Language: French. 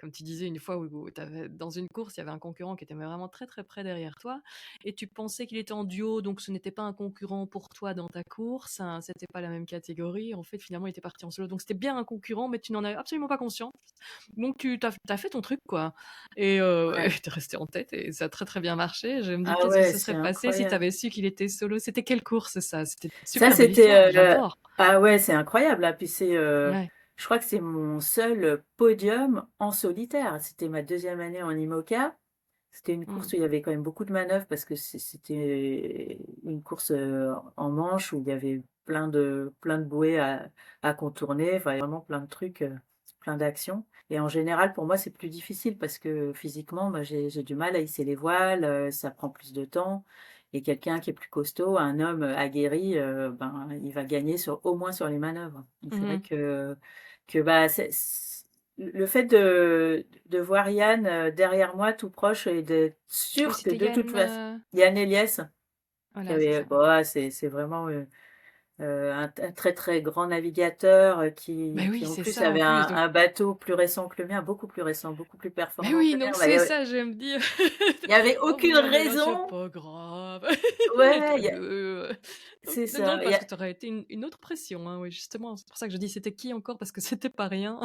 comme tu disais une fois où tu dans une course, il y avait un concurrent qui était vraiment très, très près derrière toi et tu pensais qu'il était en duo, donc ce n'était pas un concurrent pour toi dans ta course, hein, c'était pas la même catégorie. En fait, finalement, il était parti en solo. Donc c'était bien un concurrent, mais tu n'en avais absolument pas conscience. Donc tu as fait ton truc, quoi. Et Ouais. tu es resté en tête et ça a très, très bien marché. Je me dis: Ah «Qu'est-ce qui ouais, se c'est serait passé si tu incroyable. avais su qu'il était solo?» C'était quelle course ça? C'était une Ça, super belle histoire, j'adore. ah ouais, c'est incroyable, là. Puis Ouais. je crois que c'est mon seul podium en solitaire. C'était ma deuxième année en IMOCA. C'était une Mmh. course où il y avait quand même beaucoup de manœuvres parce que c'était une course en manche où il y avait plein de bouées à contourner, enfin, il y a vraiment plein de trucs, plein d'actions. Et en général, pour moi, c'est plus difficile parce que physiquement, bah, j'ai du mal à hisser les voiles, ça prend plus de temps. Et quelqu'un qui est plus costaud, un homme aguerri, ben, il va gagner au moins sur les manœuvres. Donc c'est vrai Mmh. que bah, le fait de voir Yann derrière moi tout proche et d'être Oui, sûr que c'était de toute Yann, façon, Yann Eliès, qui voilà, c'est avait, ça. bah, c'est vraiment un très très grand navigateur Mais qui oui, en c'est plus ça en avait plus, donc un bateau plus récent que le mien, beaucoup plus récent, beaucoup plus mais performant que oui, le mien. donc Bah, c'est ça, je vais me dire. il y avait «Oh, vous aucune venez de là, c'est raison. pas grave, il est Ouais, que 2. Donc c'est c'est drôle ça. parce que tu aurais été une autre pression, hein, oui, justement. C'est pour ça que je dis: «C'était qui encore?» parce que c'était pas rien.